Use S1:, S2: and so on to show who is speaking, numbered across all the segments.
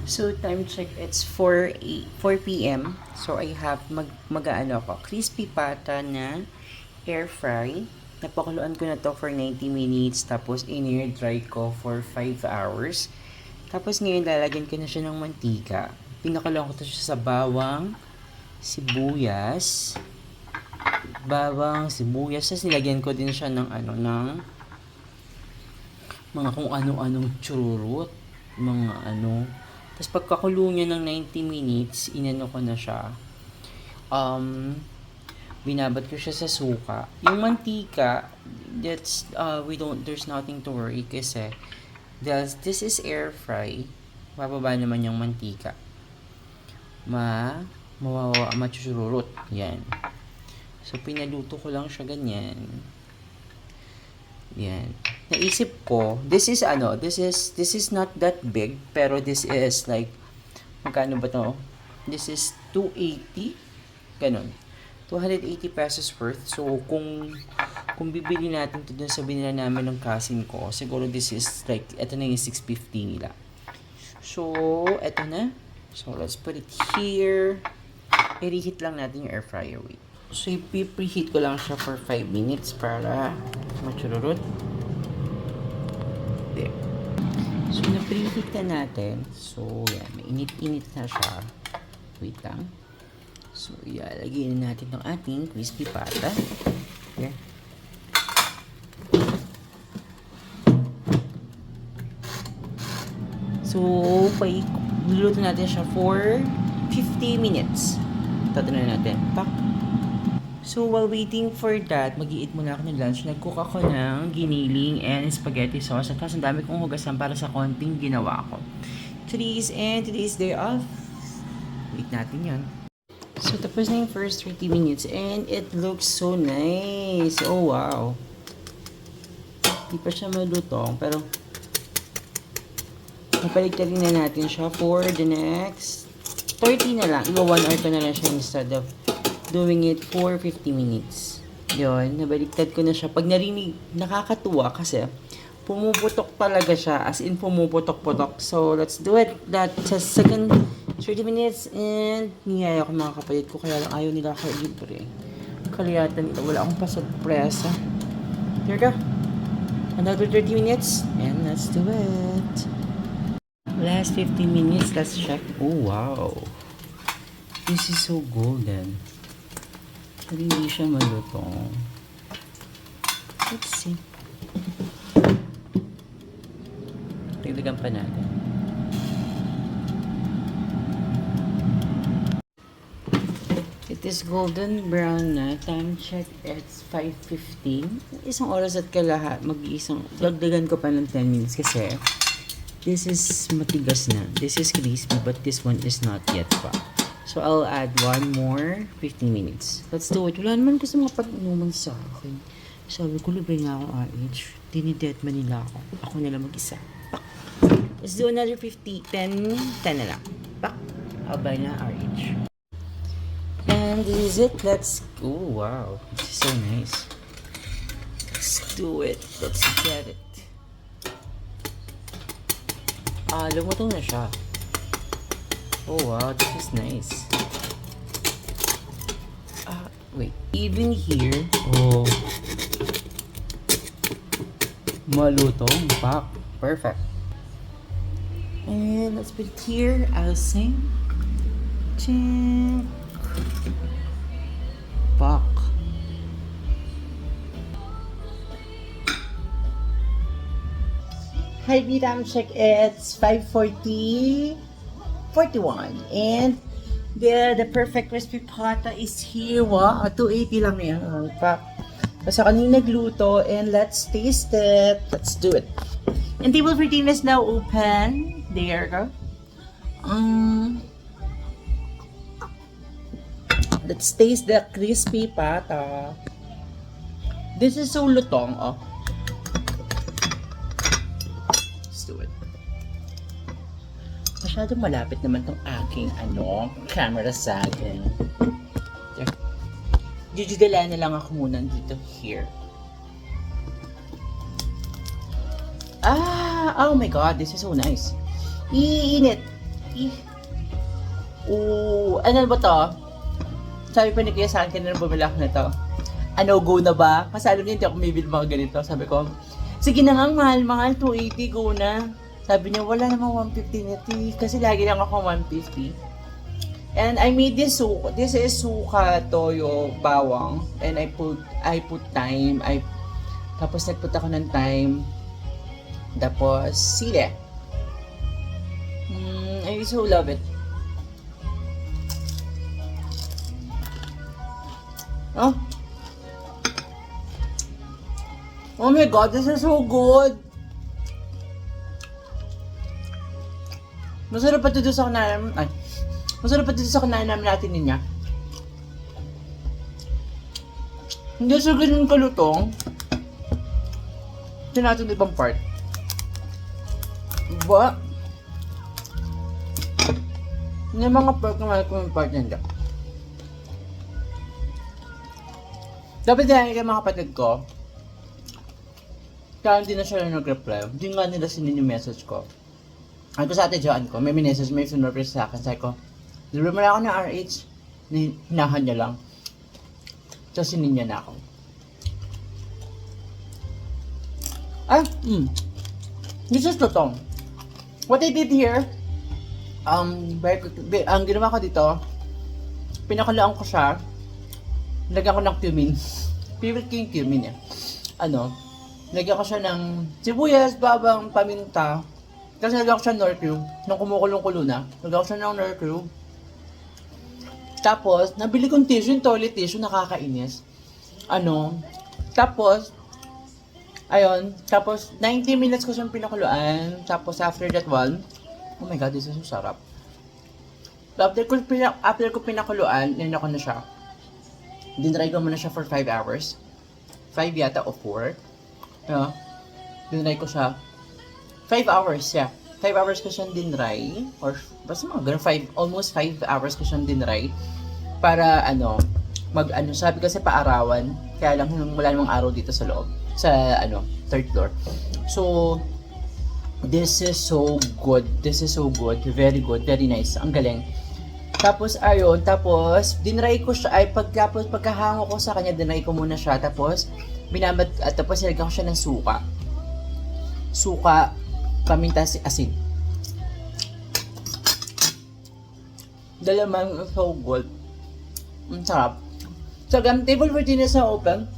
S1: So, time check, it's 4 p.m. So, I have mag-ano ko, crispy pata na air fry. Napakuluan ko na to for 90 minutes. Tapos, in-air dry ko for 5 hours. Tapos, ngayon, lalagyan ko na siya ng mantika. Pinakuluan ko to siya sa sibuyas. Tapos, nilagyan ko din siya ng mga kung ano-anong chururut. Tapos pagkakulo niya ng 90 minutes, inano ko na siya. Binabad ko siya sa suka. Yung mantika, there's nothing to worry kasi this is air fry. Bababa naman yung mantika. Machuchururot. Yan. So, pinaluto ko lang siya ganyan. Yan. Naisip ko, this is not that big, pero this is like, magkano ba to? This is 280, ganun. 280 pesos worth. So, kung bibili natin ito dun sa binila namin ng cousin ko, siguro this is like, ito na yung 650 nila. So, ito na. So, let's put it here. I-reheat lang natin yung air fryer. Wait. So, i-preheat ko lang siya for 5 minutes para machururot. There. So, na-preheat na natin. So, yan. Mainit-init na siya. Wait lang. So, ilalagay na natin ng ating crispy pata. Here. So, luluto natin siya for 50 minutes. Tatanan natin. Pak. So, while waiting for that, mag-i-eat muna ako ng lunch. Nag-cook ako ng giniling and spaghetti sauce. At ang dami kong hugasan para sa konting ginawa ko. Today's day off. Wait natin yan. So, tapos na yung first 30 minutes and it looks so nice. Oh, wow. Hindi pa siya malutong, pero napaligtarin na natin siya for the next 30 na lang. Iwa 1 hour ko na lang siya instead of doing it for 50 minutes. Yun, nabaliktad ko na siya. Pag narinig, nakakatuwa kasi pumuputok talaga siya. As in, pumuputok-putok. So, let's do it. That's a second 30 minutes and niyaya ko mga kapatid ko. Kaya lang ayaw nila ako libre. Kaliyatan nila. Wala akong pasurpresa. Here we go. Another 30 minutes and let's do it. Last 15 minutes. Let's check. Oh, wow. This is so golden. Pero hindi siya malutong. Let's see. Tigdagan pa natin. It is golden brown na. Time check, it's 5:15. Isang oras at kalahat. Dagdagan ko pa ng 10 minutes kasi this is matigas na. This is crispy but this one is not yet pa. So, I'll add one more 15 minutes. Let's do it. Wala naman kasi mga pag-inuman sa akin. Sabi ko, libre nga ako RH. Dinidet man nila ako. Ako nila mag-isa. Pak. Let's do another 50. 10 na lang. Pak. I'll buy na RH. And this is it. Oh, wow. This is so nice. Let's do it. Let's get it. Lumutong na siya. Oh wow, this is nice. Wait. Even here, oh, malutong. Pak. Perfect. And let's put it here. I'll sing. Chink. Pak. Hi, Vitam. Check. It's 5:41. And the perfect crispy pata is here. Wow, 280 lang yan. Basta kanina nagluto. And let's taste it. Let's do it. And table for team is now open. There you go. Let's taste the crispy pata. This is so lutong. Oh. Let's do it. Masyadong malapit naman tong aking camera sa akin. Jujudala na lang ako muna dito here. Oh my god, this is so nice. Iinit. Ooh, ano ba to? Sabi pa ni Kuya sa akin na bumili ako nito. Ano, go na ba? Kasi alam niya, hindi ako bumibili mga ganito. Sabi ko, sige na nga, mahal, 280, go na. Sabi niya, wala namang 150 nito. Kasi lagi lang ako 150. And I made this suka. This is suka toyo bawang. And I put thyme. Tapos nagput ako ng thyme. Tapos sili. I so love it. Oh. Oh my god, this is so good. Masarap pa dito sa kanalam. Ay. Masarap pa dito sa kanalam natin niya. Hindi siya ganun kalutong. Ito natin ibang part. Ba? Yung mga part na mahal ko yung part niya. Dapat dahil kay mga kapatid ko, kaya hindi na sila nag-reply. Hindi nga nila sinin yung message ko. Ako sa ate Joanne ko, may message, may sinurprise sa akin. Sabi ko, deliver mo na ako ng RH. Hinahan niya lang. So, sinin niya na ako. This is totoo. What I did here, ang ginawa ko dito, pinakulaan ko siya, lagyan ko ng cumin. Favorite ko yung cumin eh. Lagyan ko siya ng sibuyas, babang, paminta. Kasi lagyan ko siya ng Knorr Cube. Nung kumukulong-kulo na, lagyan ko siya ng Knorr Cube. Tapos, nabili kong tissue, yung toilet tissue, nakakainis. Tapos, 90 minutes ko siyang pinakuluan. Tapos, after that one, oh my god, this is so sarap. After ko pinakuluan, nilin ko na siya. Dinry ko muna siya for 5 hours. 5 yata o 4. Dinry ko siya. 5 hours, yeah. 5 hours ko siyang dinry. Or, basta mga ganun, almost 5 hours ko siyang dinry. Para, sabi kasi paarawan. Kaya lang, wala namang araw dito sa loob. Sa, third floor. So, this is so good. This is so good. Very good. Very nice. Ang galing. Tapos, dinry ko siya, pagkahango ko sa kanya, dinry ko muna siya, tapos, tapos nilagyan ko siya ng suka, paminta, asin. Dalaman, so good. Ang sarap. So, table for dinner sa open.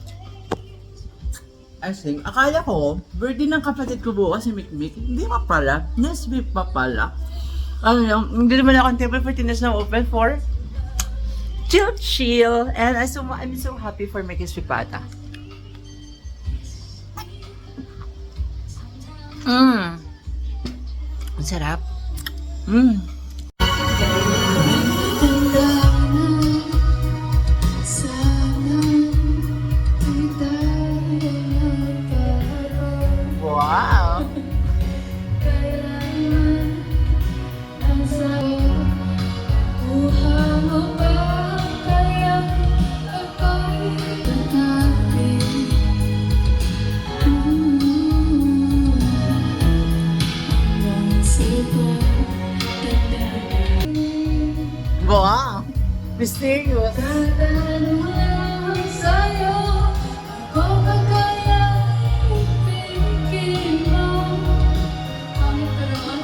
S1: Akala ko, birthday ng kapatid ko bukas si Mikmik. Hindi pa pala. Next week pa pala. Hindi naman ako table for dinner na open for chill. And I'm so happy for making sripata. Ang sarap. Wow! Wow! Mysterious!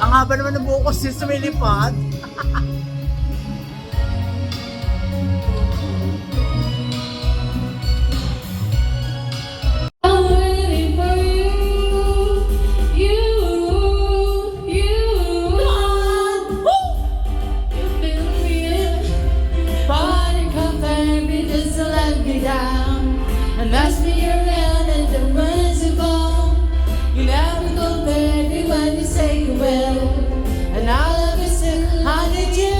S1: Ang haba naman ng buhok ko, sis, sumilipad.
S2: And all of a sudden, how did you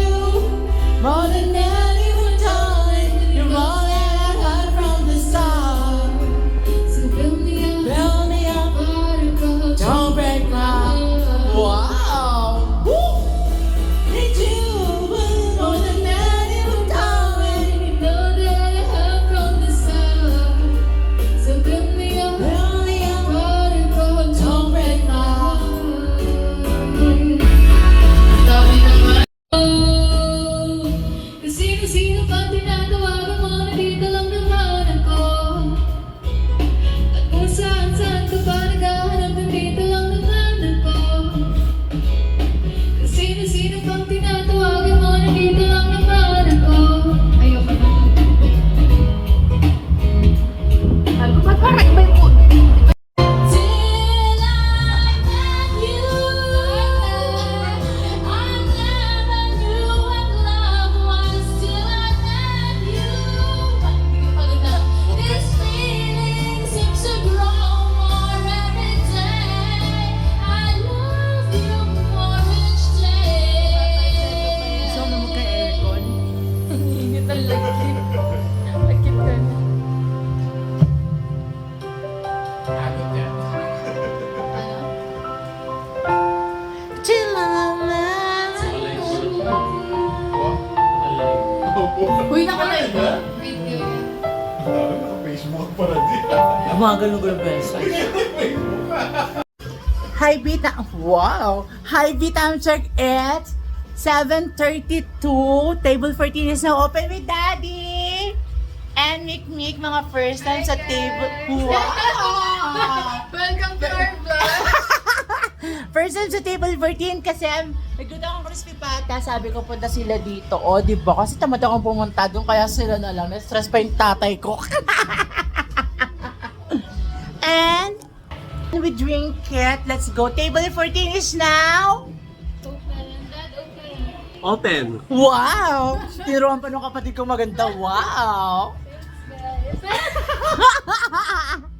S2: Video.
S3: Facebook para din.
S1: Mga ganun-ganun beses. Hi, Vita. Wow! Hi, Vita. I'm check at 7:32. Table 14 is now open with Daddy. And Mick, mga first time sa table. Wow!
S2: Welcome to our vlog.
S1: First time sa table 14 kasi nagluto akong crispy pata. Sabi ko punta sila dito. O, di ba? Kasi tamad akong pumunta doon kaya sila na lang. Na-stress pa yung tatay ko. And we drink it. Let's go. Table 14 is now
S2: Open. Dad, open.
S4: Open.
S1: wow! Tiruan pa nung kapatid ko maganda. Wow!
S2: Guys.